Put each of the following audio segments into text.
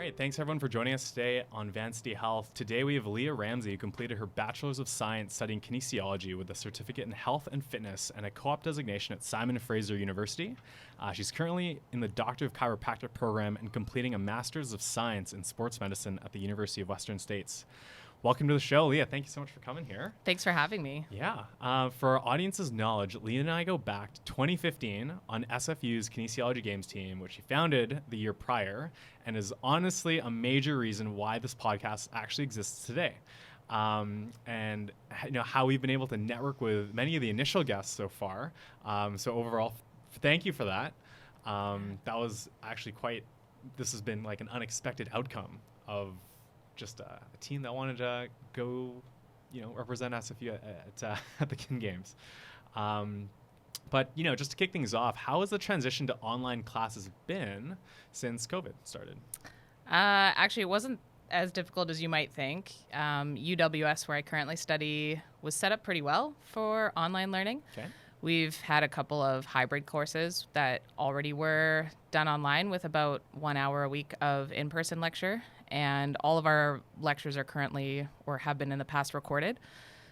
right, thanks everyone for joining us today on Vancity Health. Today we have Lea Ramsay, who completed her Bachelor's of Science studying Kinesiology with a certificate in health and fitness and a co-op designation at Simon Fraser University. She's currently in the Doctor of Chiropractic Program and completing a Master's of Science in Sports Medicine at the University of Western States. Welcome to the show, Lea. Thank you so much for coming here. Thanks for having me. Yeah. For our audience's knowledge, Lea and I go back to 2015 on SFU's Kinesiology Games team, which she founded the year prior, and is honestly a major reason why this podcast actually exists today. And how we've been able to network with many of the initial guests so far. So overall, thank you for that. That was actually this has been like an unexpected outcome of just a team that wanted to go, represent SFU at the Kin Games. But just to kick things off, how has the transition to online classes been since COVID started? Actually, it wasn't as difficult as you might think. UWS, where I currently study, was set up pretty well for online learning. Okay. We've had a couple of hybrid courses that already were done online with about 1 hour a week of in-person lecture. And all of our lectures are currently, or have been in the past, recorded.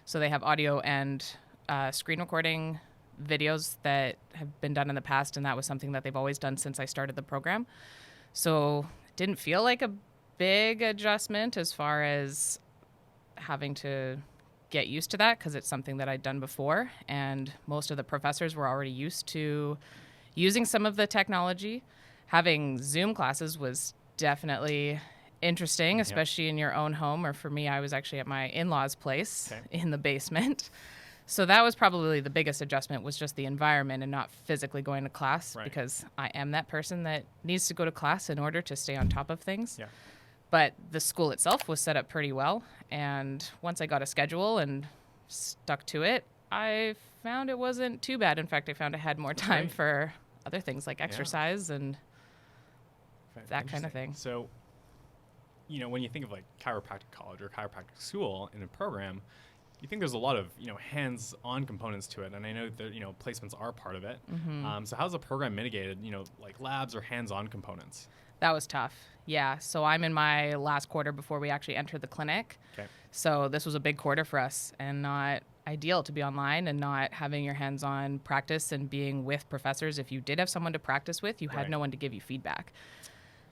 So they have audio and screen recording videos that have been done in the past, and that was something that they've always done since I started the program. So it didn't feel like a big adjustment as far as having to get used to that, because it's something that I'd done before, and most of the professors were already used to using some of the technology. Having Zoom classes was definitely interesting, especially in your own home, or for me, I was actually at my in-laws' place in the basement. So that was probably the biggest adjustment, was just the environment and not physically going to class, because I am that person that needs to go to class in order to stay on top of things. Yeah. But the school itself was set up pretty well, and once I got a schedule and stuck to it, I found it wasn't too bad. In fact, I found I had more time for other things like exercise and that kind of thing. So when you think of like chiropractic college or chiropractic school in a program, you think there's a lot of, hands-on components to it. And I know that, placements are part of it. Mm-hmm. So how's the program mitigated, like labs or hands-on components? That was tough. Yeah. So I'm in my last quarter before we actually entered the clinic. Okay. So this was a big quarter for us, and not ideal to be online and not having your hands-on practice and being with professors. If you did have someone to practice with, you had no one to give you feedback.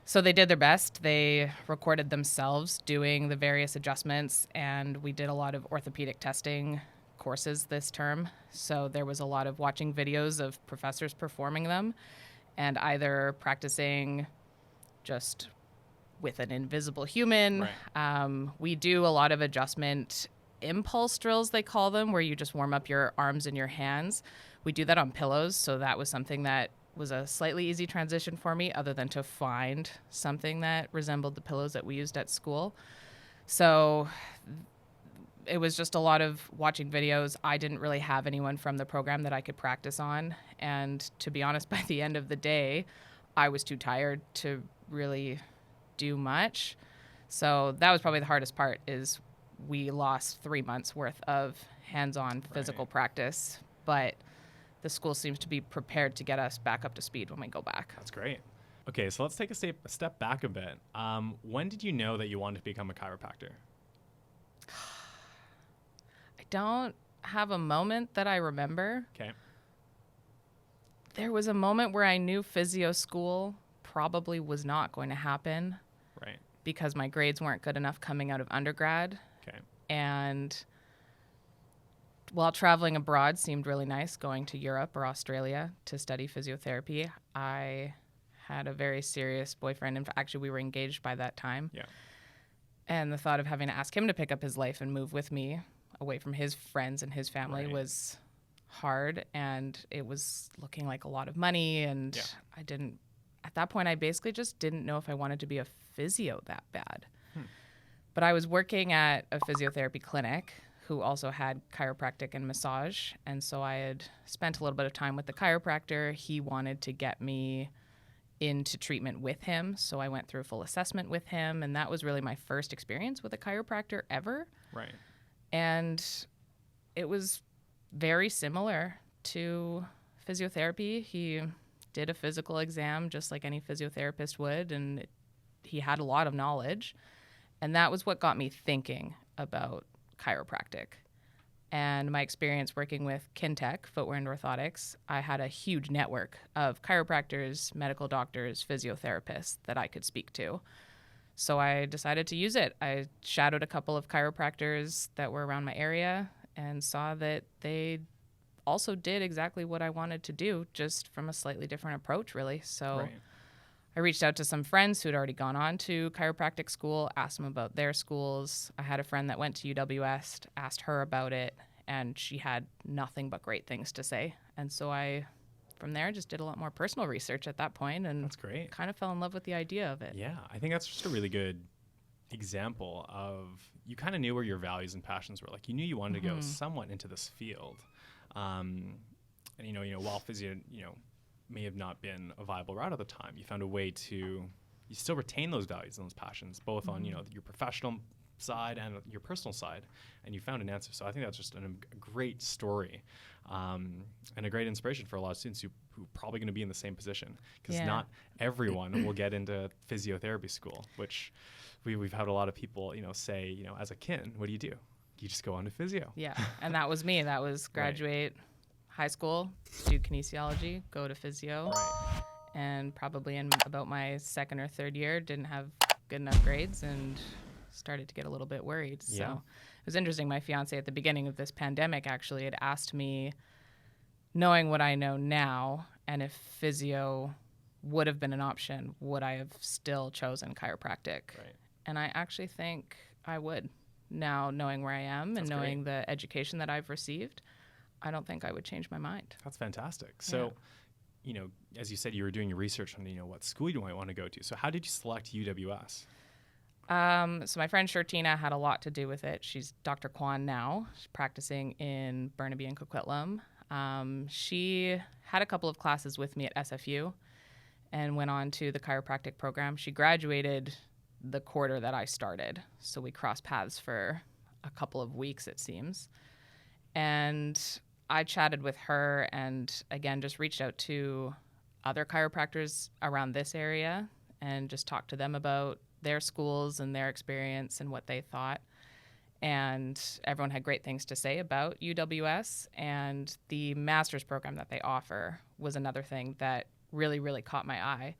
So they did their best. They recorded themselves doing the various adjustments, and we did a lot of orthopedic testing courses this term. So there was a lot of watching videos of professors performing them and either practicing just with an invisible human. We do a lot of adjustment impulse drills, they call them, where you just warm up your arms and your hands. We do that on pillows, so that was something that was a slightly easy transition for me, other than to find something that resembled the pillows that we used at school. So it was just a lot of watching videos. I didn't really have anyone from the program that I could practice on. And to be honest, by the end of the day, I was too tired to really do much. So that was probably the hardest part, is we lost 3 months worth of hands-on physical practice. But the school seems to be prepared to get us back up to speed when we go back. That's great. Okay, so let's take a step back a bit. When did you know that you wanted to become a chiropractor? I don't have a moment that I remember. Okay. There was a moment where I knew physio school probably was not going to happen. Right. Because my grades weren't good enough coming out of undergrad. Okay. And while traveling abroad seemed really nice, going to Europe or Australia to study physiotherapy, I had a very serious boyfriend. And actually, we were engaged by that time. Yeah. And the thought of having to ask him to pick up his life and move with me away from his friends and his family was hard. And it was looking like a lot of money. And at that point, I basically just didn't know if I wanted to be a physio that bad. But I was working at a physiotherapy clinic who also had chiropractic and massage. And so I had spent a little bit of time with the chiropractor. He wanted to get me into treatment with him. So I went through a full assessment with him. And that was really my first experience with a chiropractor ever. Right. And it was very similar to physiotherapy. He did a physical exam just like any physiotherapist would, and it he had a lot of knowledge. And that was what got me thinking about chiropractic. And my experience working with Kintec, footwear and orthotics, I had a huge network of chiropractors, medical doctors, physiotherapists that I could speak to. So I decided to use it. I shadowed a couple of chiropractors that were around my area and saw that they also did exactly what I wanted to do, just from a slightly different approach, really. So Right. I reached out to some friends who'd already gone on to chiropractic school, asked them about their schools. I had a friend that went to UWS, asked her about it, and she had nothing but great things to say. And so I, from there, just did a lot more personal research at that point, and That's great. kind of fell in love with the idea of it. Yeah, I think that's just a really good example of you kind of knew where your values and passions were. Like you knew you wanted to go somewhat into this field. And while physio, may have not been a viable route at the time, you found a way to, you still retain those values and those passions, both on, your professional side and your personal side, and you found an answer. So I think that's just a great story, and a great inspiration for a lot of students who are probably going to be in the same position, because not everyone will get into physiotherapy school, which we've had a lot of people, say, as a kin, what do? You just go on to physio. Yeah, and that was me. That was graduate high school, do kinesiology, go to physio, and probably in about my second or third year didn't have good enough grades and started to get a little bit worried. So it was interesting. My fiance at the beginning of this pandemic actually had asked me, knowing what I know now, and if physio would have been an option, would I have still chosen chiropractic? Right. And I actually think I would. Now, knowing where I am and knowing the education that I've received, I don't think I would change my mind. That's fantastic. So, as you said, you were doing your research on, what school you might want to go to. So how did you select UWS? So my friend Shirtina had a lot to do with it. She's Dr. Kwan now. She's practicing in Burnaby and Coquitlam. She had a couple of classes with me at SFU and went on to the chiropractic program. She graduated the quarter that I started. So we crossed paths for a couple of weeks, it seems. And I chatted with her and, again, just reached out to other chiropractors around this area and just talked to them about their schools and their experience and what they thought. And everyone had great things to say about UWS. And the master's program that they offer was another thing that really, really caught my eye.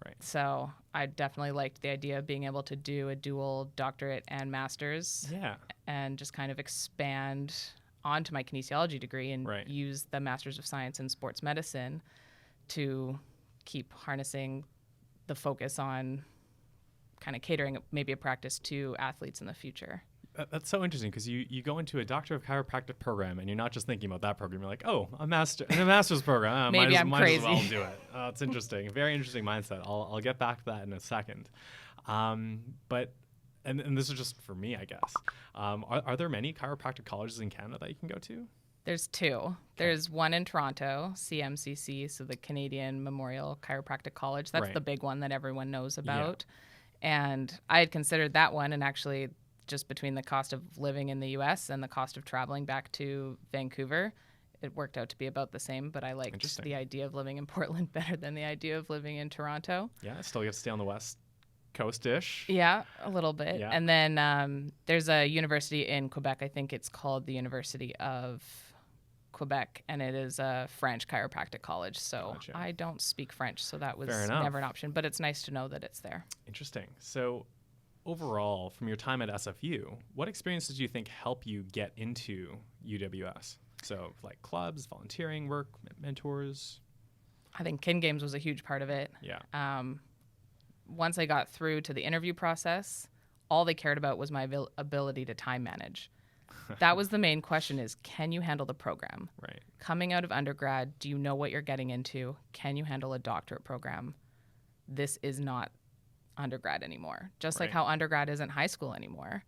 Right. So I definitely liked the idea of being able to do a dual doctorate and master's. Yeah. And just kind of expand onto my kinesiology degree and use the Master's of Science in Sports Medicine to keep harnessing the focus on kind of catering maybe a practice to athletes in the future. That's so interesting, because you go into a Doctor of Chiropractic program and you're not just thinking about that program. You're like, oh, a master's program. Maybe I'm crazy. Might as well do it. It's interesting. Very interesting mindset. I'll get back to that in a second. But this is just for me, I guess. Are there many chiropractic colleges in Canada that you can go to? There's two. There's one in Toronto, CMCC, so the Canadian Memorial Chiropractic College. That's the big one that everyone knows about. Yeah. And I had considered that one, and actually just between the cost of living in the U.S. and the cost of traveling back to Vancouver, it worked out to be about the same, but I liked the idea of living in Portland better than the idea of living in Toronto. Yeah, still get to stay on the West Coast-ish. Yeah, a little bit. Yeah. And then there's a university in Quebec. I think it's called the University of Quebec, and it is a French chiropractic college. So I don't speak French, so that was never an option, but it's nice to know that it's there. Interesting. So overall, from your time at SFU, what experiences do you think help you get into UWS? So like clubs, volunteering work, mentors? I think Kin Games was a huge part of it. Yeah. Once I got through to the interview process, all they cared about was my ability to time manage. That was the main question, is can you handle the program? Right. Coming out of undergrad, do you know what you're getting into? Can you handle a doctorate program? This is not undergrad anymore, just like how undergrad isn't high school anymore.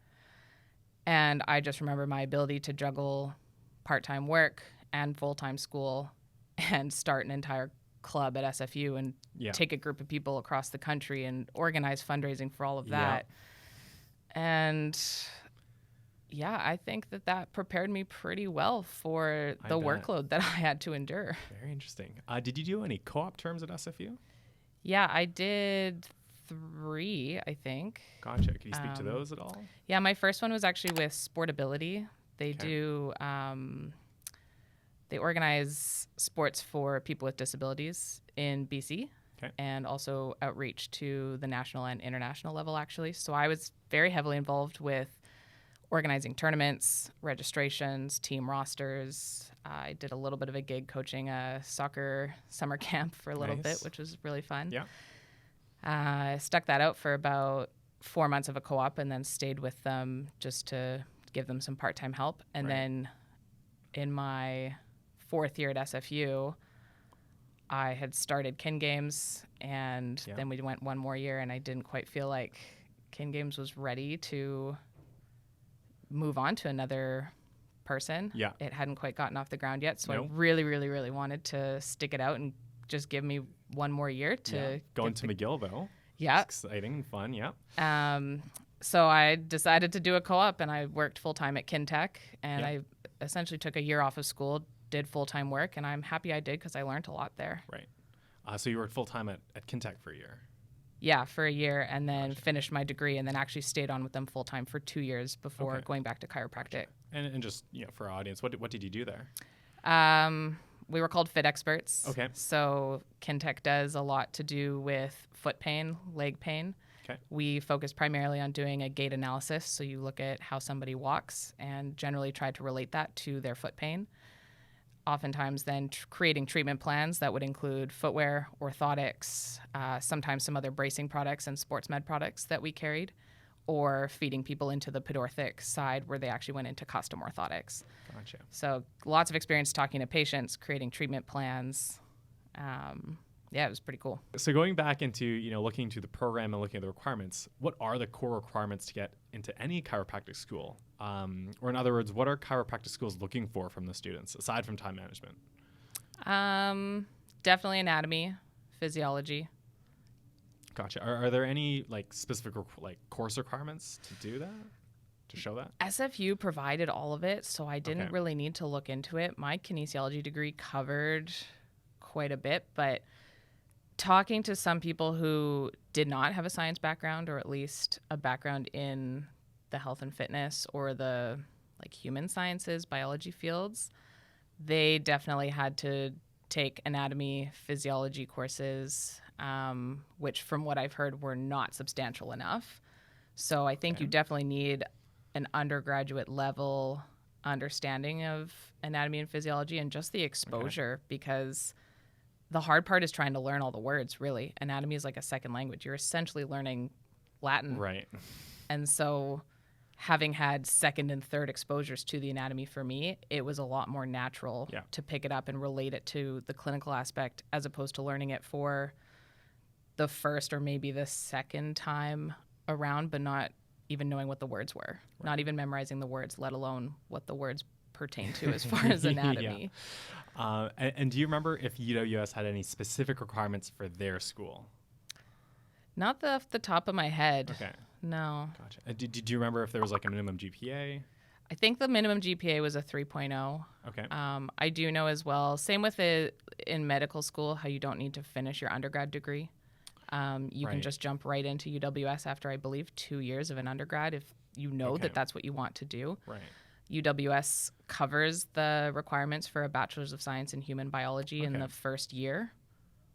And I just remember my ability to juggle part-time work and full-time school and start an entire club at SFU and take a group of people across the country and organize fundraising for all of that. And I think that prepared me pretty well for the workload that I had to endure. Very interesting. Did you do any co-op terms at SFU? Yeah, I did 3, I think. Gotcha. Can you speak to those at all? Yeah, my first one was actually with Sportability. They do, they organize sports for people with disabilities in BC and also outreach to the national and international level, actually. So I was very heavily involved with organizing tournaments, registrations, team rosters. I did a little bit of a gig coaching a soccer summer camp for a little bit, which was really fun. Yeah. I stuck that out for about 4 months of a co-op and then stayed with them just to give them some part-time help. And then in my 4th year at SFU, I had started Kin Games, and then we went 1 more year, and I didn't quite feel like Kin Games was ready to move on to another person. Yeah. It hadn't quite gotten off the ground yet, so I really, really, really wanted to stick it out and just give me 1 more year to go into McGill, though. Yeah. It's exciting, fun, So I decided to do a co-op, and I worked full-time at Kintec, and I essentially took a year off of school, did full-time work, and I'm happy I did because I learned a lot there. Right. So you worked full-time at Kintec for a year? Yeah, for a year, and then finished my degree, and then actually stayed on with them full-time for 2 years before going back to chiropractic. And just, for our audience, what did you do there? We were called Fit Experts. Okay. So Kintec does a lot to do with foot pain, leg pain. Okay. We focus primarily on doing a gait analysis. So you look at how somebody walks and generally try to relate that to their foot pain. Oftentimes then creating treatment plans that would include footwear, orthotics, sometimes some other bracing products and sports med products that we carried, or feeding people into the pedorthic side where they actually went into custom orthotics. Gotcha. So lots of experience talking to patients, creating treatment plans. It was pretty cool. So going back into, looking into the program and looking at the requirements, what are the core requirements to get into any chiropractic school? Or in other words, what are chiropractic schools looking for from the students, aside from time management? Definitely anatomy, physiology. Gotcha. Are there any specific course requirements to do that, to show that? SFU provided all of it, so I didn't really need to look into it. My kinesiology degree covered quite a bit, but talking to some people who did not have a science background, or at least a background in the health and fitness or the human sciences, biology fields, they definitely had to take anatomy, physiology courses, which from what I've heard were not substantial enough. So I think you definitely need an undergraduate level understanding of anatomy and physiology and just the exposure, because the hard part is trying to learn all the words, really. Anatomy is like a second language. You're essentially learning Latin. Right. And so having had second and third exposures to the anatomy for me, it was a lot more natural to pick it up and relate it to the clinical aspect, as opposed to learning it for the first or maybe the second time around, but not even knowing what the words were, not even memorizing the words, let alone what the words pertain to as far as anatomy. And do you remember if UWS had any specific requirements for their school? Not off the top of my head. Okay. No. Gotcha. Did you remember if there was a minimum GPA? I think the minimum GPA was a 3.0. Okay. I do know as well, same with it in medical school, how you don't need to finish your undergrad degree. You can just jump right into UWS after, I believe, 2 years of an undergrad if you know that that's what you want to do. Right. UWS covers the requirements for a Bachelor of Science in Human Biology in the first year,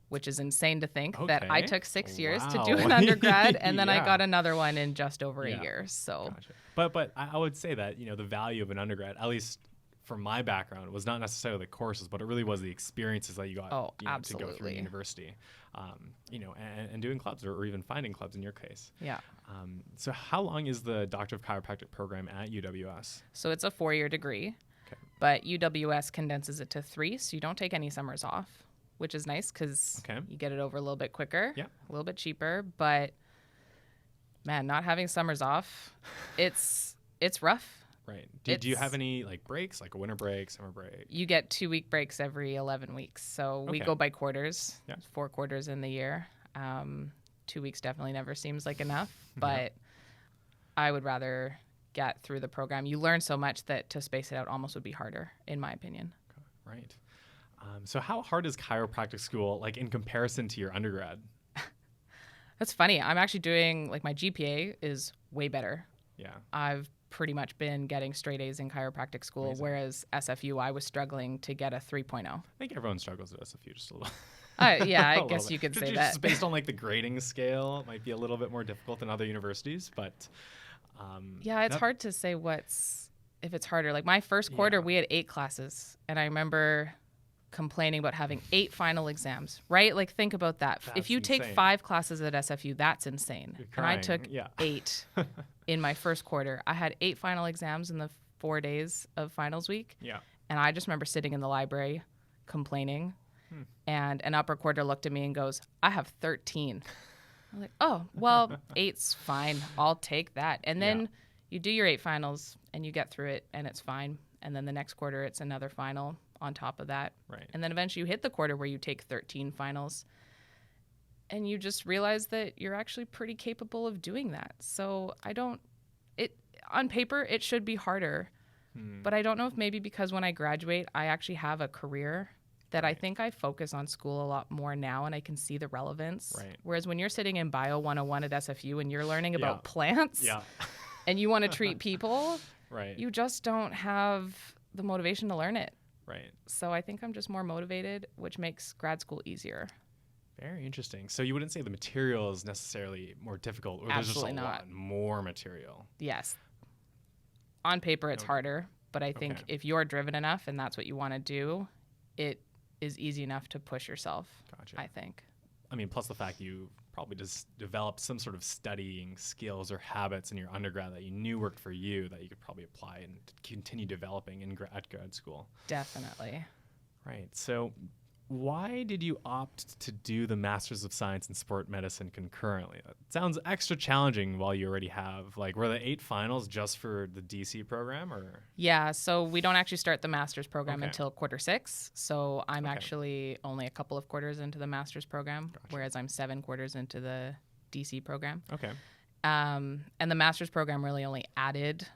which is insane to think that I took 6 years to do an undergrad, and then I got another one in just over a year. So, but I would say that the value of an undergrad, at least from my background, was not necessarily the courses, but it really was the experiences that you got to go through university, and doing clubs or even finding clubs in your case. Yeah. So how long is the Doctor of Chiropractic program at UWS? So it's a 4-year degree, but UWS condenses it to 3, so you don't take any summers off, which is nice because you get it over a little bit quicker, a little bit cheaper. But man, not having summers off, it's rough. Right. Do you have any breaks, like a winter break, summer break? You get 2-week breaks every 11 weeks. So we go by quarters, 4 quarters in the year. 2 weeks definitely never seems like enough, but I would rather get through the program. You learn so much that to space it out almost would be harder, in my opinion. Right. So how hard is chiropractic school in comparison to your undergrad? That's funny. I'm actually doing, like, my GPA is way better. Yeah. I've pretty much been getting straight A's in chiropractic school, Amazing. whereas SFU, I was struggling to get a 3.0. I think everyone struggles at SFU just a little. Yeah, I a guess little you bit. could say Just that. based on like the grading scale, it might be a little bit more difficult than other universities, but yeah, it's hard to say if it's harder. Like my first quarter, we had 8 classes, and I remember complaining about having 8 final exams, right? Like think about that. That's if you take insane. 5 classes at SFU, that's insane. You're And I crying. took Yeah. 8 in my first quarter. I had 8 final exams in the 4 days of finals week. Yeah. And I just remember sitting in the library complaining. And an upper quarter looked at me and goes, I have 13. I'm like, oh, well, 8's fine. I'll take that. And then you do your 8 finals and you get through it and it's fine. And then the next quarter, it's another final on top of that. Right. And then eventually you hit the quarter where you take 13 finals and you just realize that you're actually pretty capable of doing that. So on paper, it should be harder. But I don't know if maybe because when I graduate, I actually have a career that I think I focus on school a lot more now and I can see the relevance. Right. Whereas when you're sitting in Bio 101 at SFU and you're learning about plants and you want to treat people, you just don't have the motivation to learn it. Right. So I think I'm just more motivated, which makes grad school easier. Very interesting. So you wouldn't say the material is necessarily more difficult, or Absolutely there's just a not. lot more material? Yes. On paper, it's harder, but I think if you're driven enough and that's what you want to do, it is easy enough to push yourself, I think. I mean, plus the fact you probably just developed some sort of studying skills or habits in your undergrad that you knew worked for you that you could probably apply and continue developing at grad school. Definitely. Right. So why did you opt to do the Masters of Science in Sport Medicine concurrently? It sounds extra challenging while you already have, like, were the 8 finals just for the DC program or? Yeah, so we don't actually start the master's program until quarter 6. So I'm actually only a couple of quarters into the master's program, whereas I'm 7 quarters into the DC program. Okay. And the master's program really only added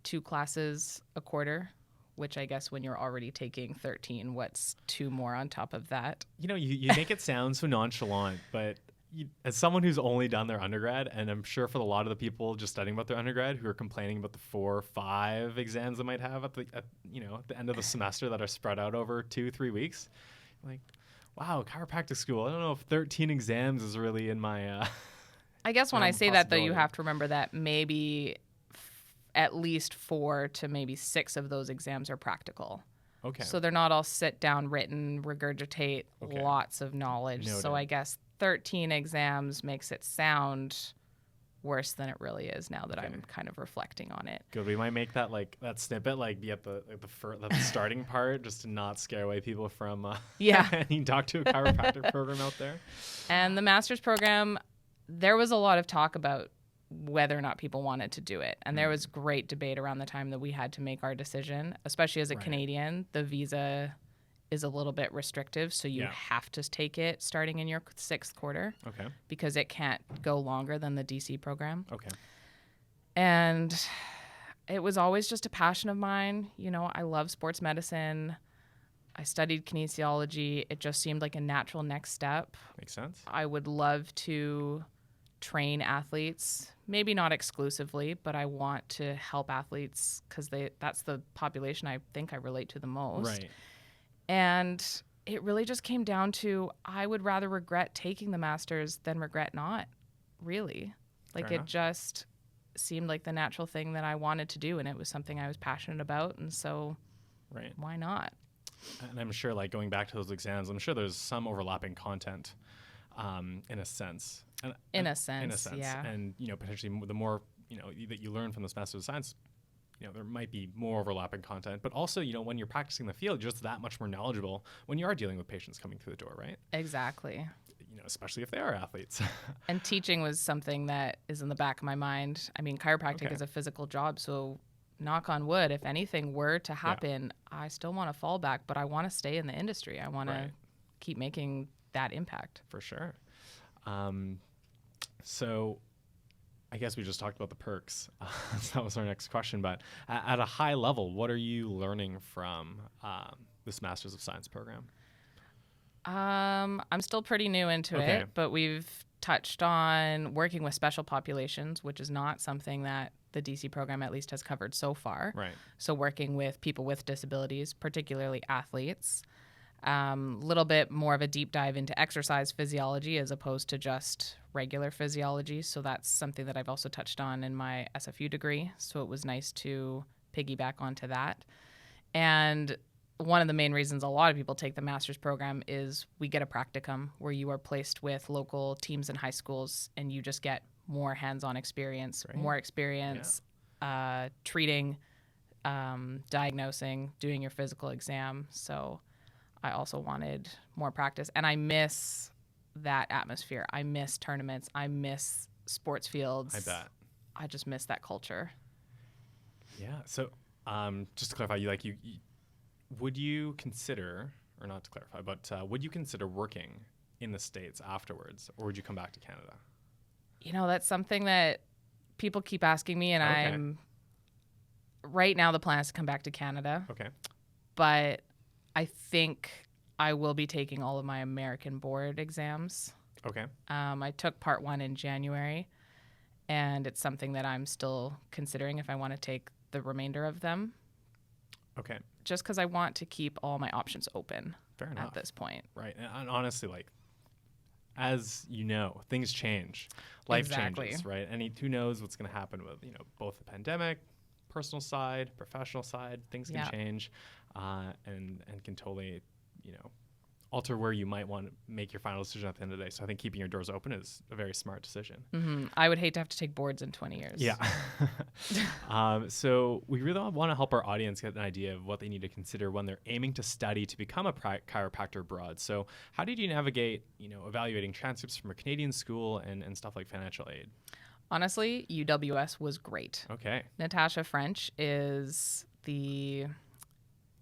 2 classes a quarter, which I guess when you're already taking 13, what's 2 more on top of that? You know, you make it sound so nonchalant, but as someone who's only done their undergrad, and I'm sure for a lot of the people just studying about their undergrad who are complaining about the 4 or 5 exams they might have at the end of the semester that are spread out over 2-3 weeks, like, wow, chiropractic school. I don't know if 13 exams is really in my. I guess when I say that, though, you have to remember that maybe at least 4 to maybe 6 of those exams are practical. Okay. So they're not all sit down, written, regurgitate lots of knowledge. Noted. So I guess 13 exams makes it sound worse than it really is now that I'm kind of reflecting on it. Good. We might make that that snippet be at the starting part just to not scare away people from any Doctor of Chiropractic program out there. And the master's program, there was a lot of talk about whether or not people wanted to do it. And there was great debate around the time that we had to make our decision, especially as a Canadian. The visa is a little bit restrictive, so you have to take it starting in your 6th quarter. Okay. Because it can't go longer than the DC program. Okay. And it was always just a passion of mine. You know, I love sports medicine. I studied kinesiology. It just seemed like a natural next step. Makes sense. I would love to train athletes, maybe not exclusively, but I want to help athletes because that's the population I think I relate to the most. Right. And it really just came down to I would rather regret taking the master's than regret not, really. Like it just seemed like the natural thing that I wanted to do, and it was something I was passionate about, and so why not? And I'm sure, going back to those exams, I'm sure there's some overlapping content in a sense. In a sense, yeah. And, potentially the more, that you learn from this Master of Science, there might be more overlapping content. But also, when you're practicing the field, you're just that much more knowledgeable when you are dealing with patients coming through the door, right? Exactly. Especially if they are athletes. And teaching was something that is in the back of my mind. I mean, chiropractic is a physical job, so knock on wood, if anything were to happen, I still want to fall back, but I want to stay in the industry. I want to keep making that impact. For sure. So I guess we just talked about the perks. So that was our next question. But at a high level, what are you learning from this Masters of Science program? I'm still pretty new into it, but we've touched on working with special populations, which is not something that the DC program at least has covered so far. Right. So working with people with disabilities, particularly athletes. Little bit more of a deep dive into exercise physiology as opposed to just regular physiology. So that's something that I've also touched on in my SFU degree. So it was nice to piggyback onto that. And one of the main reasons a lot of people take the master's program is we get a practicum where you are placed with local teams in high schools and you just get more hands-on experience, more experience treating, diagnosing, doing your physical exam. So I also wanted more practice. And I miss that atmosphere. I miss tournaments. I miss sports fields. I bet. I just miss that culture. Yeah. So just to clarify, you would you consider, or not to clarify, but would you consider working in the States afterwards, or would you come back to Canada? You know, that's something that people keep asking me, and right now the plan is to come back to Canada. Okay. But I think I will be taking all of my American board exams. Okay. I took part 1 in January, and it's something that I'm still considering if I want to take the remainder of them. Okay. Just because I want to keep all my options open. Fair enough. At this point. Right. And honestly, as you know, things change. Life changes, right? And who knows what's going to happen with, both the pandemic, personal side, professional side, things can change and can totally, alter where you might want to make your final decision at the end of the day. So I think keeping your doors open is a very smart decision. Mm-hmm. I would hate to have to take boards in 20 years. Yeah. So we really want to help our audience get an idea of what they need to consider when they're aiming to study to become a chiropractor abroad. So how did you navigate, evaluating transcripts from a Canadian school and stuff like financial aid? Honestly, UWS was great. Okay. Natasha French is the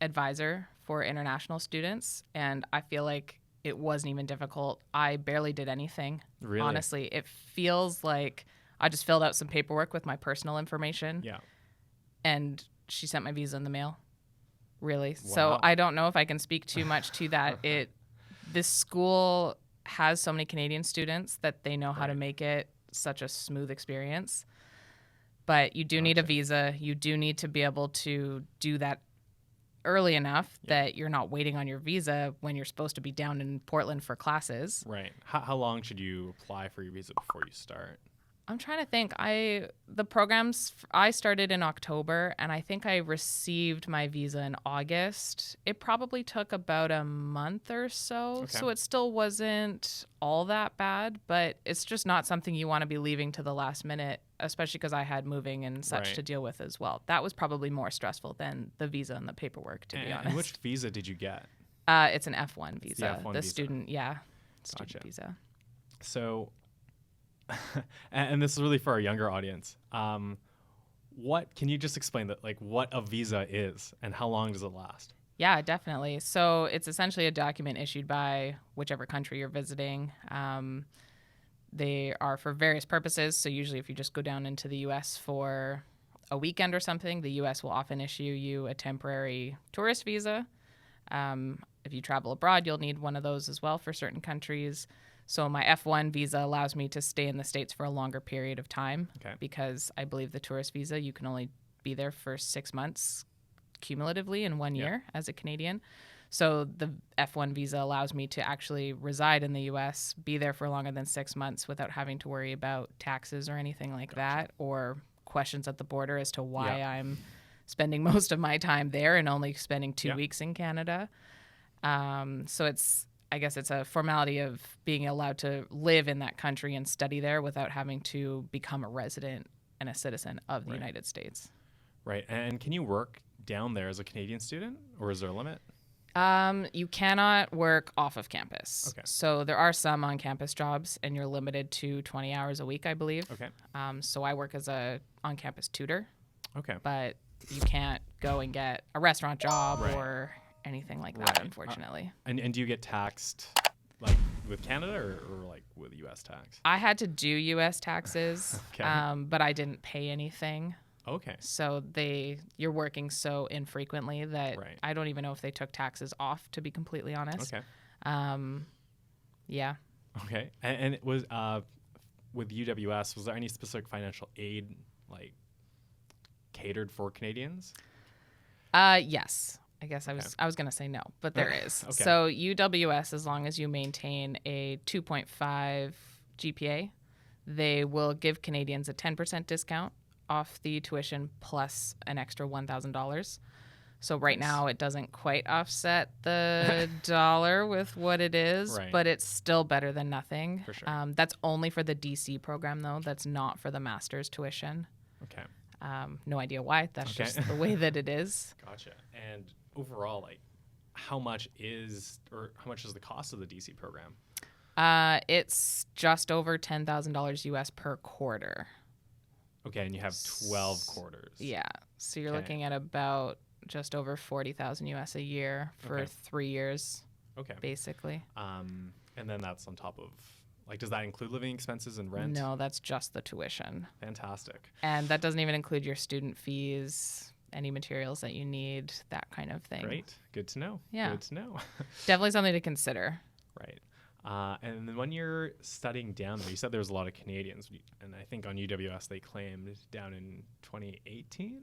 advisor for international students, and I feel like it wasn't even difficult. I barely did anything. Really? Honestly, it feels like I just filled out some paperwork with my personal information. Yeah. And she sent my visa in the mail. Really. Wow. So I don't know if I can speak too much to that. This school has so many Canadian students that they know how to make it such a smooth experience. But you do need a visa. You do need to be able to do that early enough that you're not waiting on your visa when you're supposed to be down in Portland for classes. Right. How long should you apply for your visa before you start? I'm trying to think. The programs, I started in October, and I think I received my visa in August. It probably took about a month or so, so it still wasn't all that bad, but it's just not something you want to be leaving to the last minute, especially because I had moving and such to deal with as well. That was probably more stressful than the visa and the paperwork, to be honest. And which visa did you get? It's an F1 visa. The F1 visa. Student, student visa. So... and this is really for our younger audience. What can you just explain that, what a visa is and how long does it last? Yeah, definitely. So it's essentially a document issued by whichever country you're visiting. They are for various purposes. So usually if you just go down into the U.S. for a weekend or something, the U.S. will often issue you a temporary tourist visa. If you travel abroad, you'll need one of those as well for certain countries. So my F1 visa allows me to stay in the States for a longer period of time because I believe the tourist visa, you can only be there for 6 months cumulatively in 1 year as a Canadian. So the F1 visa allows me to actually reside in the U.S., be there for longer than 6 months without having to worry about taxes or anything like that, or questions at the border as to why I'm spending most of my time there and only spending 2 weeks in Canada. So I guess it's a formality of being allowed to live in that country and study there without having to become a resident and a citizen of the United States. Right. And can you work down there as a Canadian student, or is there a limit? You cannot work off of campus. Okay. So there are some on-campus jobs, and you're limited to 20 hours a week, I believe. Okay. So I work as a on-campus tutor. Okay. But you can't go and get a restaurant job or anything like that, unfortunately. And do you get taxed with Canada or with U.S. tax? I had to do U.S. taxes, but I didn't pay anything. Okay. So you're working so infrequently that I don't even know if they took taxes off, to be completely honest. Okay. Yeah. Okay. And it was with UWS, was there any specific financial aid like catered for Canadians? Yes. I guess Okay. I was going to say no, but there is. Okay. So UWS, as long as you maintain a 2.5 GPA, they will give Canadians a 10% discount off the tuition plus an extra $1,000. So right now it doesn't quite offset the dollar with what it is, Right. but it's still better than nothing. For sure. That's only for the DC program, though. That's not for the master's tuition. Okay. No idea why. That's Okay. just the way that it is. Gotcha. And overall, like, how much is the cost of the DC program? It's just over $10,000 US per quarter. Okay, and you have 12 quarters. Yeah. So you're looking at about just over 40,000 US a year for 3 years. Okay. Basically. And then that's on top of, like, does that include living expenses and rent? No, that's just the tuition. Fantastic. And that doesn't even include your student fees, any materials that you need, that kind of thing. Great. Good to know. Yeah. Good to know. Definitely something to consider. Right. And then when you're studying down there, you said there was a lot of Canadians, and I think on UWS they claimed down in 2018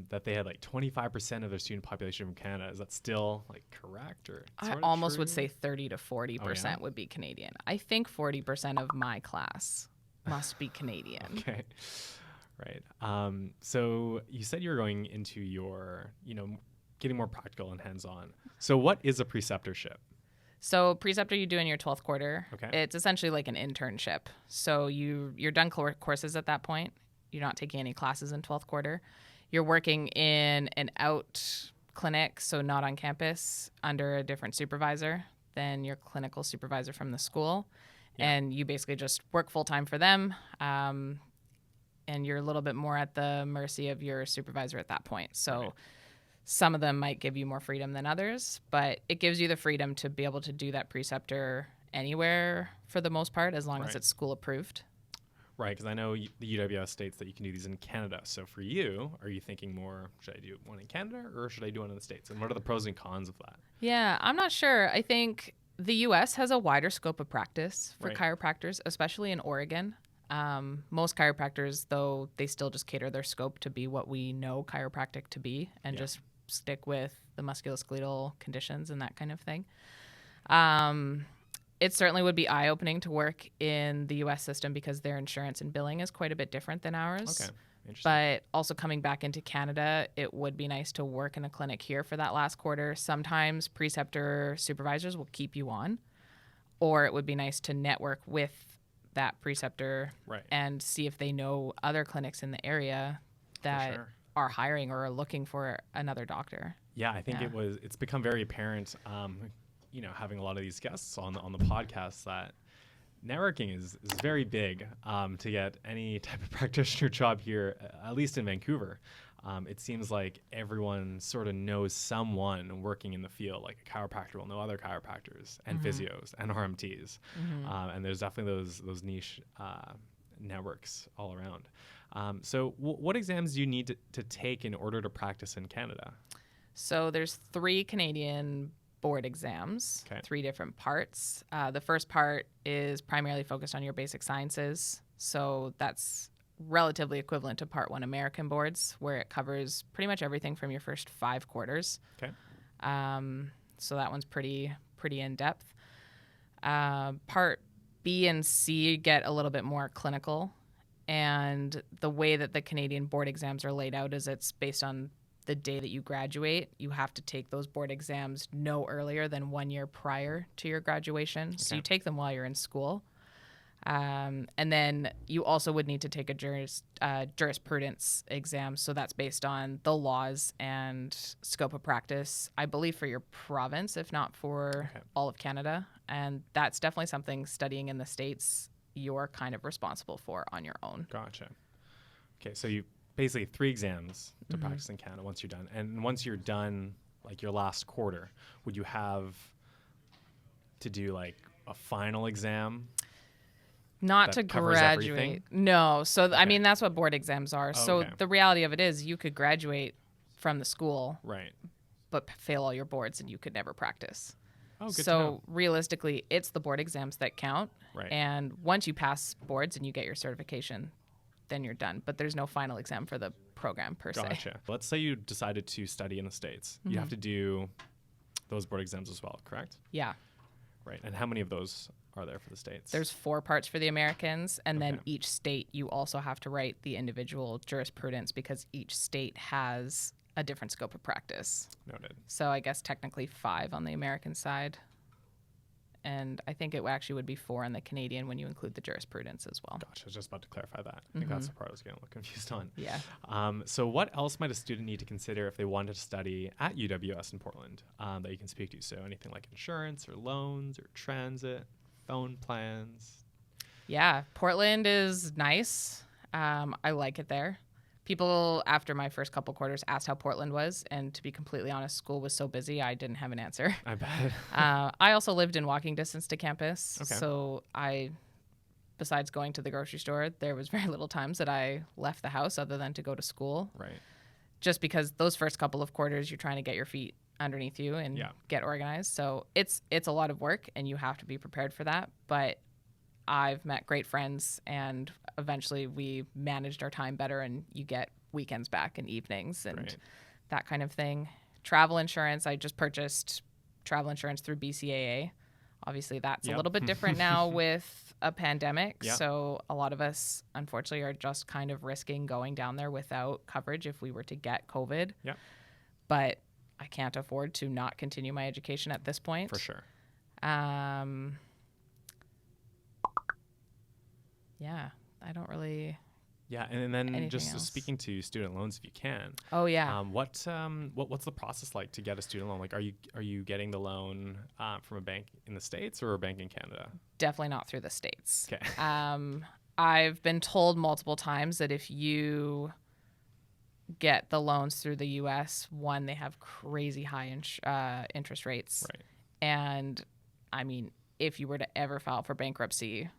that they had like 25% of their student population from Canada. Is that still like correct, or I almost would say 30 to 40% would be Canadian. I think 40% of my class must be Canadian. Okay. Right. So you said you were going into your, getting more practical and hands-on. So what is a preceptorship? So preceptor you do in your 12th quarter. Okay. It's essentially like an internship. So you're done courses at that point. You're not taking any classes in 12th quarter. You're working in an out clinic, so not on campus, under a different supervisor than your clinical supervisor from the school. Yeah. And you basically just work full-time for them. And you're a little bit more at the mercy of your supervisor at that point. So right. Some of them might give you more freedom than others, but it gives you the freedom to be able to do that preceptor anywhere for the most part, as long as it's school approved. Right, because I know the UWS states that you can do these in Canada. So for you, are you thinking more, should I do one in Canada or should I do one in the States? And what are the pros and cons of that? Yeah, I'm not sure. I think the U.S. has a wider scope of practice for chiropractors, especially in Oregon. Most chiropractors, though, they still just cater their scope to be what we know chiropractic to be and just stick with the musculoskeletal conditions and that kind of thing. It certainly would be eye-opening to work in the U.S. system because their insurance and billing is quite a bit different than ours. Okay, interesting. But also coming back into Canada, it would be nice to work in a clinic here for that last quarter. Sometimes preceptor supervisors will keep you on, or it would be nice to network with that preceptor and see if they know other clinics in the area that are hiring or are looking for another doctor. Yeah, I think it's become very apparent, having a lot of these guests on the podcast, that networking is very big to get any type of practitioner job here, at least in Vancouver. It seems like everyone sort of knows someone working in the field, like a chiropractor will know other chiropractors and physios and RMTs. And there's definitely those niche networks all around. So what exams do you need to take in order to practice in Canada? So there's 3 Canadian board exams, 3 different parts. The first part is primarily focused on your basic sciences. So that's relatively equivalent to Part 1 American boards, where it covers pretty much everything from your first 5 quarters. Okay. So that one's pretty in-depth. Part B and C get a little bit more clinical. And the way that the Canadian board exams are laid out is it's based on the day that you graduate. You have to take those board exams no earlier than 1 year prior to your graduation. Okay. So you take them while you're in school. And then you also would need to take a jurisprudence exam. So that's based on the laws and scope of practice, I believe, for your province, if not for all of Canada. And that's definitely something studying in the States you're kind of responsible for on your own. Gotcha. Okay, so you basically 3 exams to practice in Canada once you're done. And once you're done, like your last quarter, would you have to do like a final exam? Not to graduate. Everything? No. So, I mean, that's what board exams are. Oh, so the reality of it is you could graduate from the school, but fail all your boards and you could never practice. Oh, good to So know. realistically, it's the board exams that count. Right. And once you pass boards and you get your certification, then you're done. But there's no final exam for the program per se. Gotcha. Let's say you decided to study in the States. You have to do those board exams as well, correct? Yeah. Right. And how many of those are there for the States? There's 4 parts for the Americans, and then Okay. each state you also have to write the individual jurisprudence because each state has a different scope of practice. Noted. So I guess technically 5 on the American side. And I think it actually would be 4 on the Canadian when you include the jurisprudence as well. Gotcha. I was just about to clarify that. I think that's the part I was getting a little confused on. Yeah. So what else might a student need to consider if they wanted to study at UWS in Portland that you can speak to? So anything like insurance or loans or transit, phone plans? Yeah, Portland is nice. I like it there. People, after my first couple quarters, asked how Portland was. And to be completely honest, school was so busy, I didn't have an answer. I bet. I also lived in walking distance to campus. Okay. So besides going to the grocery store, there was very little times that I left the house other than to go to school. Right. Just because those first couple of quarters, you're trying to get your feet underneath you and get organized. So it's a lot of work, and you have to be prepared for that. But I've met great friends, and eventually we managed our time better, and you get weekends back and evenings and that kind of thing. Travel insurance, I just purchased travel insurance through BCAA. Obviously, that's a little bit different now with a pandemic. Yep. So a lot of us, unfortunately, are just kind of risking going down there without coverage if we were to get COVID. Yep. But I can't afford to not continue my education at this point. For sure. Yeah, I don't really. Yeah, and then Anything just else? speaking to student loans, if you can. Oh yeah. What's the process like to get a student loan? Like, are you getting the loan from a bank in the States or a bank in Canada? Definitely not through the States. Okay. I've been told multiple times that if you get the loans through the U.S., one, they have crazy high interest rates. Right. And I mean, if you were to ever file for bankruptcy,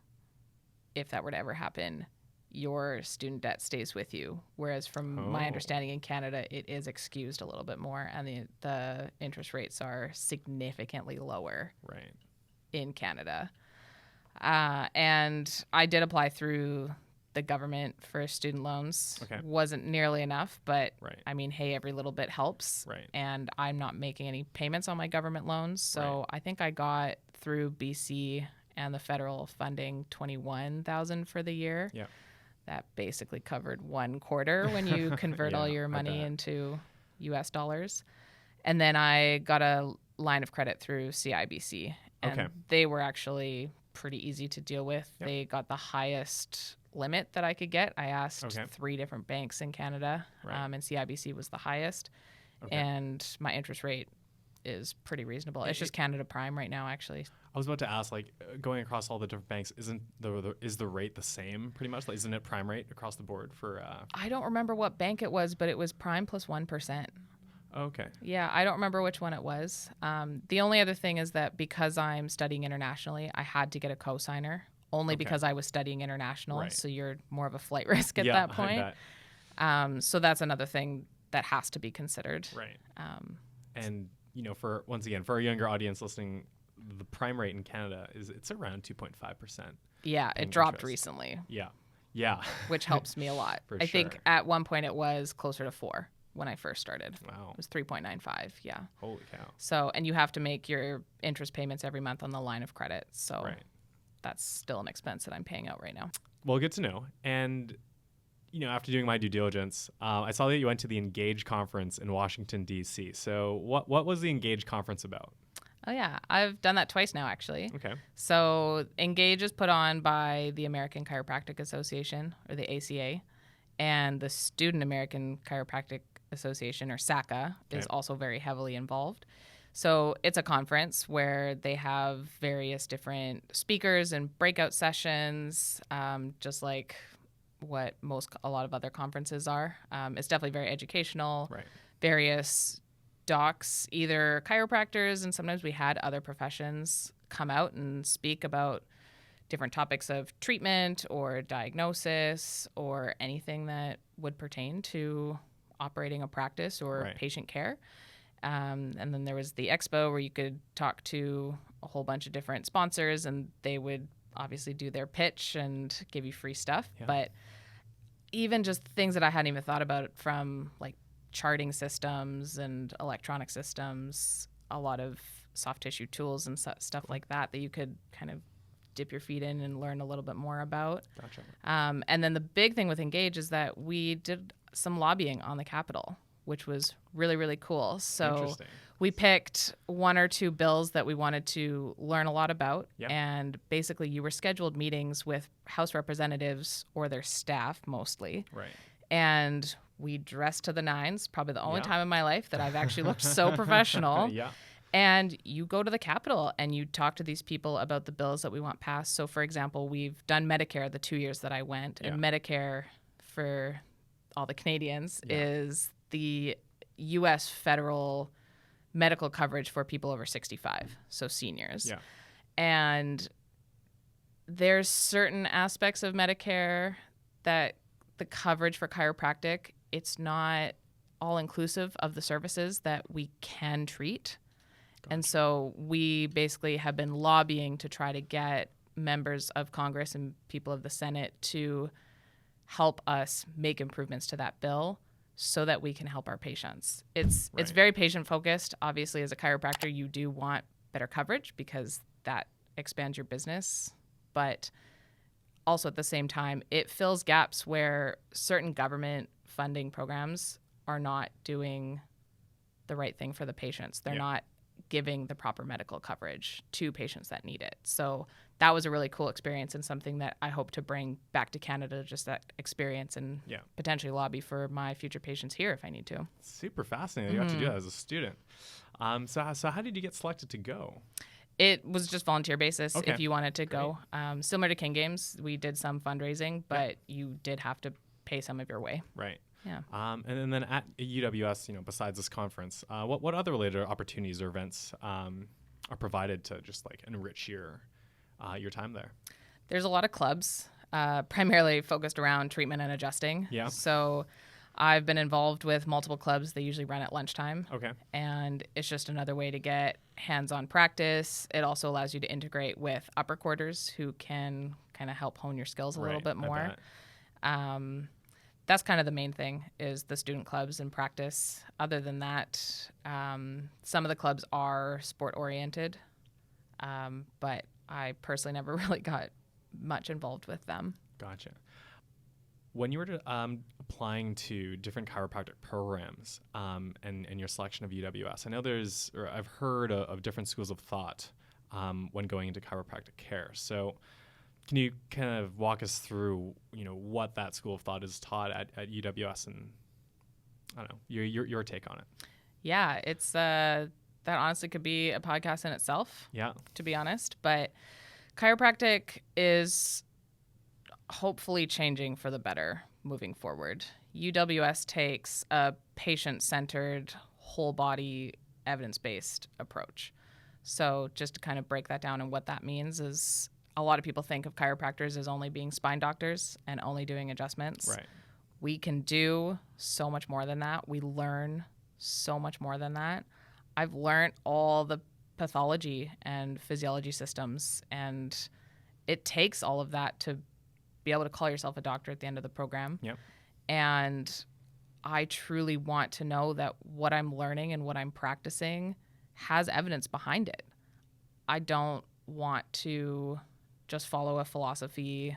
if that were to ever happen, your student debt stays with you. Whereas from my understanding in Canada, it is excused a little bit more, and the interest rates are significantly lower Right. in Canada. And I did apply through the government for student loans. Okay. Wasn't nearly enough, but Right. I mean, hey, every little bit helps. Right. And I'm not making any payments on my government loans. So I think I got through BC and the federal funding $21,000 for the year. Yeah. That basically covered 1 quarter when you convert all your I money bet. into US dollars. And then I got a line of credit through CIBC. And Okay. they were actually pretty easy to deal with. Yep. They got the highest limit that I could get. I asked Okay. 3 different banks in Canada, Right. and CIBC was the highest. Okay. And my interest rate is pretty reasonable. It's just Canada Prime right now, actually. I was about to ask, like, going across all the different banks, isn't is the rate the same pretty much? Like, isn't it prime rate across the board for? I don't remember what bank it was, but it was Prime plus 1%. Okay. Yeah, I don't remember which one it was. The only other thing is that because I'm studying internationally, I had to get a cosigner only because I was studying international. Right. So you're more of a flight risk at Yeah, that I point. bet. So that's another thing that has to be considered. Right. And for once again, for our younger audience listening, the prime rate in Canada it's around 2.5%. Yeah, in it dropped interest. recently, Yeah. Yeah. which helps me a lot. For I think sure. at one point it was closer to 4 when I first started. Wow. It was 3.95. Yeah. Holy cow. So, and you have to make your interest payments every month on the line of credit. So Right. that's still an expense that I'm paying out right now. Well, good to know. And after doing my due diligence, I saw that you went to the Engage conference in Washington, D.C. So what was the Engage conference about? Oh, yeah. I've done that twice now, actually. Okay. So Engage is put on by the American Chiropractic Association, or the ACA, and the Student American Chiropractic Association, or SACA, is also very heavily involved. So it's a conference where they have various different speakers and breakout sessions, just like what a lot of other conferences are. It's definitely very educational. Right. Various docs, either chiropractors, and sometimes we had other professions come out and speak about different topics of treatment or diagnosis or anything that would pertain to operating a practice or Right. patient care. And then there was the expo where you could talk to a whole bunch of different sponsors, and they would obviously do their pitch and give you free stuff. Yeah. But even just things that I hadn't even thought about, from like charting systems and electronic systems, a lot of soft tissue tools and stuff like that you could kind of dip your feet in and learn a little bit more about. Gotcha. And then the big thing with Engage is that we did some lobbying on the Capitol, which was really, really cool. So we picked one or two bills that we wanted to learn a lot about. Yep. And basically you were scheduled meetings with House representatives or their staff mostly. Right. And we dressed to the nines, probably the only time in my life that I've actually looked so professional. Yeah. And you go to the Capitol and you talk to these people about the bills that we want passed. So, for example, we've done Medicare the 2 years that I went. And Medicare, for all the Canadians, is the U.S. federal medical coverage for people over 65, so seniors. Yeah. And there's certain aspects of Medicare that the coverage for chiropractic, it's not all-inclusive of the services that we can treat. And so we basically have been lobbying to try to get members of Congress and people of the Senate to help us make improvements to that bill so that we can help our patients. It's very patient focused. Obviously, as a chiropractor, you do want better coverage because that expands your business. But also at the same time, it fills gaps where certain government funding programs are not doing the right thing for the patients. They're not giving the proper medical coverage to patients that need it. So that was a really cool experience and something that I hope to bring back to Canada, just that experience, and potentially lobby for my future patients here if I need to. Super fascinating. You got to do that as a student. So how did you get selected to go? It was just volunteer basis if you wanted to go. Similar to King Games, we did some fundraising, but you did have to pay some of your way. Right. Yeah. And then at UWS, besides this conference, what other related opportunities or events are provided to just like enrich your time there? There's a lot of clubs, primarily focused around treatment and adjusting. Yeah. So I've been involved with multiple clubs. They usually run at lunchtime. Okay. And it's just another way to get hands-on practice. It also allows you to integrate with upper quarters who can kind of help hone your skills a little bit more. That's kind of the main thing, is the student clubs and practice. Other than that, some of the clubs are sport-oriented, but I personally never really got much involved with them. Gotcha. When you were applying to different chiropractic programs and your selection of UWS, I know I've heard of different schools of thought when going into chiropractic care. So can you kind of walk us through, what that school of thought is taught at UWS, and I don't know, your take on it? Yeah, it's that honestly could be a podcast in itself. Yeah, to be honest, but chiropractic is hopefully changing for the better moving forward. UWS takes a patient-centered, whole-body, evidence-based approach. So just to kind of break that down, and what that means is, a lot of people think of chiropractors as only being spine doctors and only doing adjustments. Right. We can do so much more than that. We learn so much more than that. I've learned all the pathology and physiology systems, and it takes all of that to be able to call yourself a doctor at the end of the program. Yep. And I truly want to know that what I'm learning and what I'm practicing has evidence behind it. I don't want to just follow a philosophy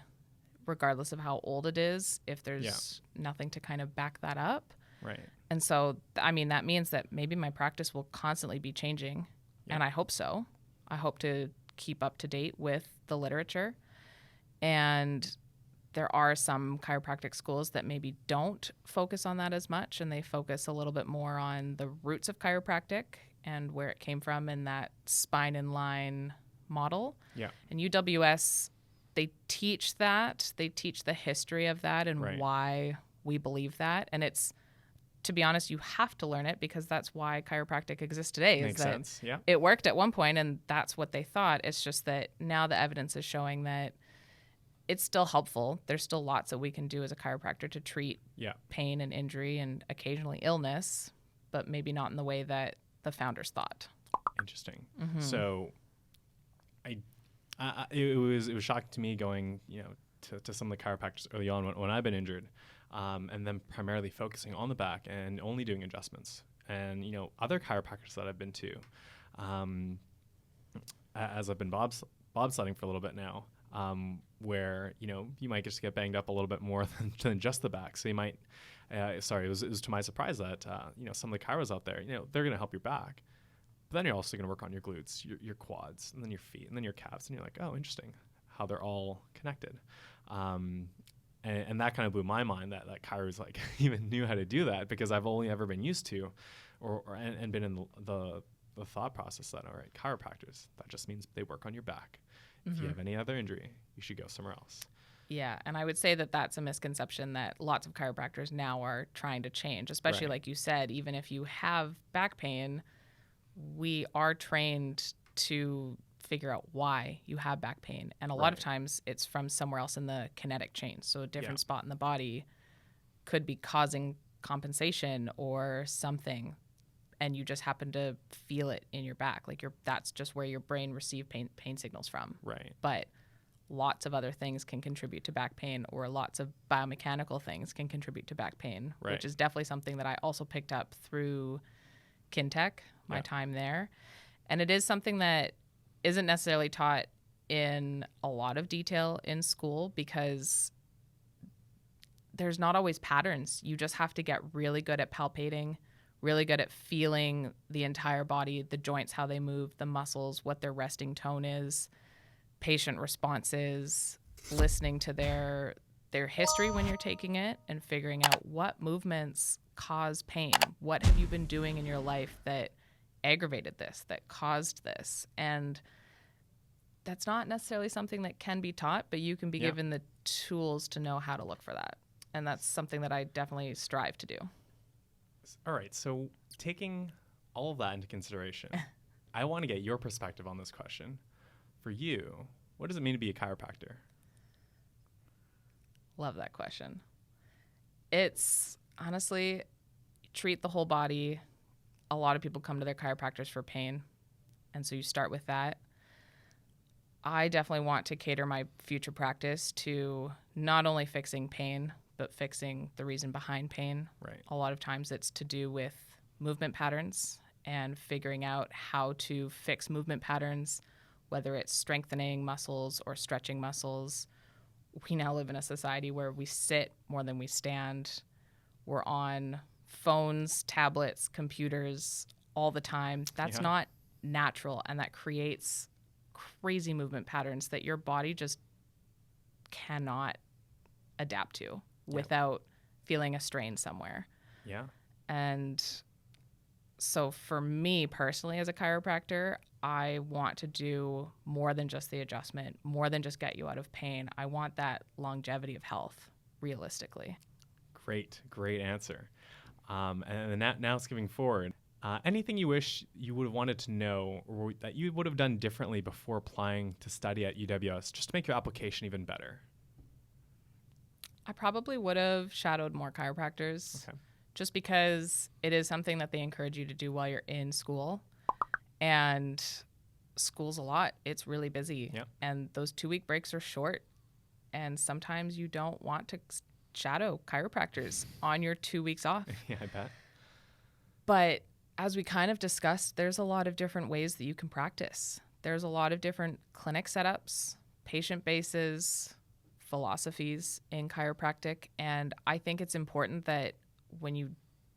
regardless of how old it is if there's nothing to kind of back that up. Right. And so, that means that maybe my practice will constantly be changing, and I hope so. I hope to keep up to date with the literature. And there are some chiropractic schools that maybe don't focus on that as much, and they focus a little bit more on the roots of chiropractic and where it came from in that spine in line model. Yeah. And UWS, they teach that. They teach the history of that and why we believe that. And it's, to be honest, you have to learn it because that's why chiropractic exists today. Makes sense. Yeah. It worked at one point, and that's what they thought. It's just that now the evidence is showing that it's still helpful. There's still lots that we can do as a chiropractor to treat pain and injury and occasionally illness, but maybe not in the way that the founders thought. Interesting. So it was shocking to me going, to some of the chiropractors early on when I've been injured, and then primarily focusing on the back and only doing adjustments. And, other chiropractors that I've been to, as I've been bobsledding for a little bit now, where, you might just get banged up a little bit more than just the back. So you might, it was to my surprise that, some of the chiros out there, they're going to help your back. But then you're also going to work on your glutes, your quads, and then your feet, and then your calves. And you're like, oh, interesting how they're all connected. And that kind of blew my mind that chiros like even knew how to do that, because I've only ever been used to and been in the thought process that, all right, chiropractors, that just means they work on your back. If you have any other injury, you should go somewhere else. Yeah, and I would say that that's a misconception that lots of chiropractors now are trying to change, especially like you said, even if you have back pain, we are trained to figure out why you have back pain. And a lot of times it's from somewhere else in the kinetic chain. So a different spot in the body could be causing compensation or something, and you just happen to feel it in your back. Like that's just where your brain receives pain signals from. Right. But lots of other things can contribute to back pain, or lots of biomechanical things can contribute to back pain, which is definitely something that I also picked up through Kintec, my time there. And it is something that isn't necessarily taught in a lot of detail in school, because there's not always patterns. You just have to get really good at palpating, really good at feeling the entire body, the joints, how they move, the muscles, what their resting tone is, patient responses, listening to their history when you're taking it, and figuring out what movements cause pain. What have you been doing in your life that aggravated this, that caused this? And that's not necessarily something that can be taught, but you can be given the tools to know how to look for that. And that's something that I definitely strive to do. All right. So taking all of that into consideration, I want to get your perspective on this question. For you, what does it mean to be a chiropractor? Love that question. It's honestly, treat the whole body. A lot of people come to their chiropractors for pain, and so you start with that. I definitely want to cater my future practice to not only fixing pain, but fixing the reason behind pain. Right. A lot of times it's to do with movement patterns and figuring out how to fix movement patterns, whether it's strengthening muscles or stretching muscles. We now live in a society where we sit more than we stand. We're on phones, tablets, computers all the time. That's not natural, and that creates crazy movement patterns that your body just cannot adapt to without feeling a strain somewhere. Yeah. And so for me personally as a chiropractor, I want to do more than just the adjustment, more than just get you out of pain. I want that longevity of health, realistically. Great answer. And now skipping forward, anything you wish you would have wanted to know, or that you would have done differently before applying to study at UWS, just to make your application even better? I probably would have shadowed more chiropractors, just because it is something that they encourage you to do while you're in school. And school's a lot. It's really busy. Yep. And those 2-week breaks are short. And sometimes you don't want to shadow chiropractors on your 2 weeks off. Yeah, I bet. But as we kind of discussed, there's a lot of different ways that you can practice. There's a lot of different clinic setups, patient bases, philosophies in chiropractic. And I think it's important that when you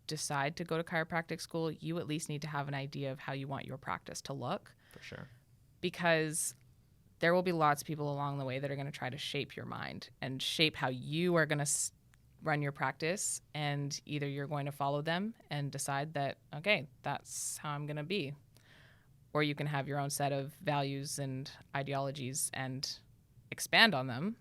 decide to go to chiropractic school, you at least need to have an idea of how you want your practice to look. For sure. Because there will be lots of people along the way that are going to try to shape your mind and shape how you are going to run your practice. And either you're going to follow them and decide that, okay, that's how I'm going to be. Or you can have your own set of values and ideologies and expand on them.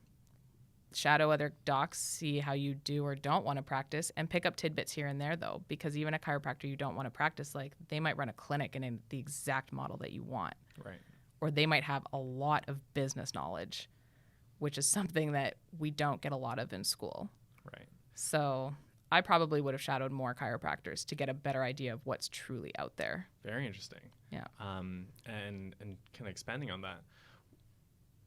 Shadow other docs, see how you do or don't want to practice, and pick up tidbits here and there, though, because even a chiropractor you don't want to practice, like, they might run a clinic in the exact model that you want. Right. Or they might have a lot of business knowledge, which is something that we don't get a lot of in school. Right. So I probably would have shadowed more chiropractors to get a better idea of what's truly out there. Very interesting. Yeah. And kind of expanding on that,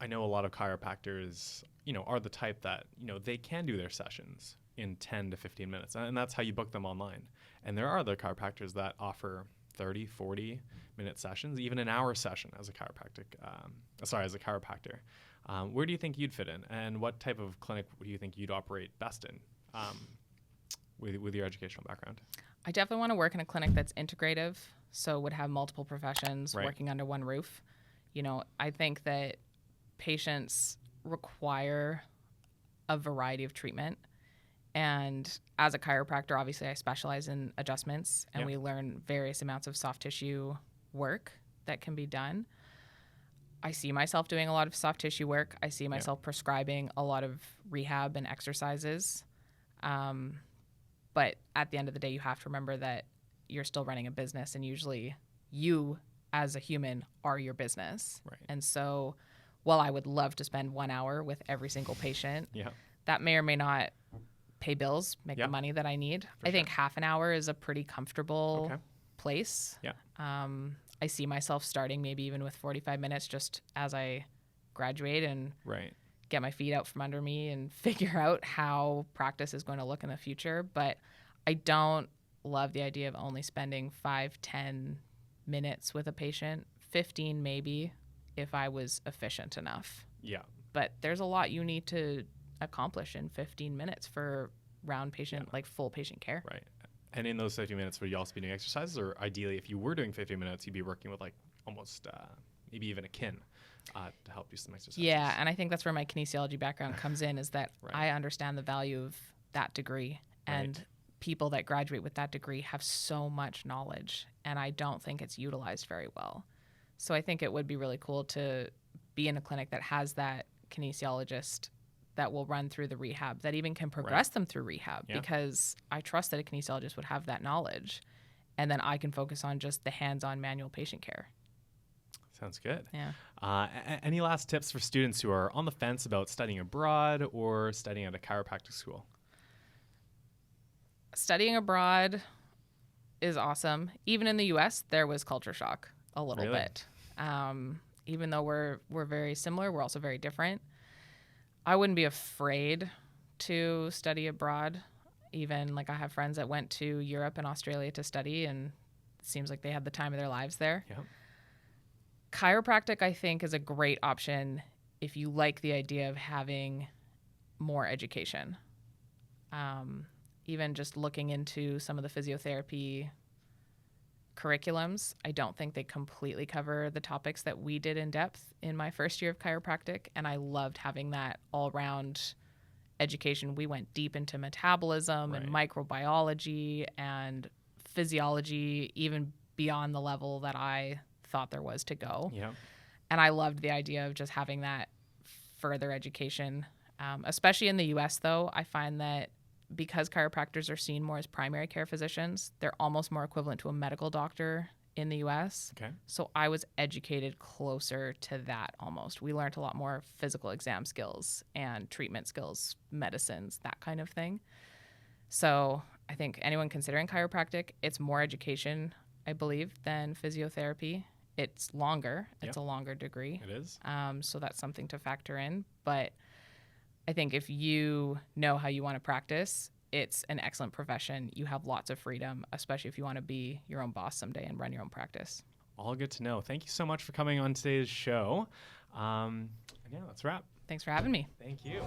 I know a lot of chiropractors, are the type that, they can do their sessions in 10 to 15 minutes. And that's how you book them online. And there are other chiropractors that offer 30, 40-minute sessions, even an hour session as a chiropractor. Where do you think you'd fit in? And what type of clinic do you think you'd operate best in with your educational background? I definitely want to work in a clinic that's integrative, so would have multiple professions working under one roof. I think that patients require a variety of treatment. And as a chiropractor, obviously I specialize in adjustments, and we learn various amounts of soft tissue work that can be done. I see myself doing a lot of soft tissue work. I see myself prescribing a lot of rehab and exercises. But at the end of the day, you have to remember that you're still running a business, and usually you as a human are your business. Right. And so while I would love to spend 1 hour with every single patient, that may or may not pay bills, make the money that I need. I think half an hour is a pretty comfortable place. Yeah. I see myself starting maybe even with 45 minutes just as I graduate and get my feet out from under me and figure out how practice is going to look in the future. But I don't love the idea of only spending 5-10 minutes with a patient, 15 maybe, if I was efficient enough. Yeah. But there's a lot you need to accomplish in 15 minutes for round patient, like full patient care. Right. And in those 15 minutes, would you also be doing exercises? Or ideally, if you were doing 15 minutes, you'd be working with like almost maybe even a kin to help do some exercises. Yeah, and I think that's where my kinesiology background comes in, is that I understand the value of that degree. And people that graduate with that degree have so much knowledge, and I don't think it's utilized very well. So I think it would be really cool to be in a clinic that has that kinesiologist that will run through the rehab, that even can progress them through rehab, because I trust that a kinesiologist would have that knowledge, and then I can focus on just the hands-on manual patient care. Sounds good. Yeah. Any last tips for students who are on the fence about studying abroad or studying at a chiropractic school? Studying abroad is awesome. Even in the U.S., there was culture shock a little bit. Even though we're very similar, we're also very different. I wouldn't be afraid to study abroad. Even like I have friends that went to Europe and Australia to study, and it seems like they had the time of their lives there. Yeah. Chiropractic, I think, is a great option if you like the idea of having more education. Even just looking into some of the physiotherapy curriculums, I don't think they completely cover the topics that we did in depth in my first year of chiropractic, and I loved having that all-round education. We went deep into metabolism and microbiology and physiology, even beyond the level that I thought there was to go. Yeah. And I loved the idea of just having that further education, especially in the U.S., though. I find that because chiropractors are seen more as primary care physicians, they're almost more equivalent to a medical doctor in the U.S. Okay. So I was educated closer to that almost. We learned a lot more physical exam skills and treatment skills, medicines, that kind of thing. So I think anyone considering chiropractic, it's more education, I believe, than physiotherapy. It's longer. It's a longer degree. It is. So that's something to factor in. But I think if you know how you want to practice, it's an excellent profession. You have lots of freedom, especially if you want to be your own boss someday and run your own practice. All good to know. Thank you so much for coming on today's show. And yeah, that's a wrap. Thanks for having me. Thank you.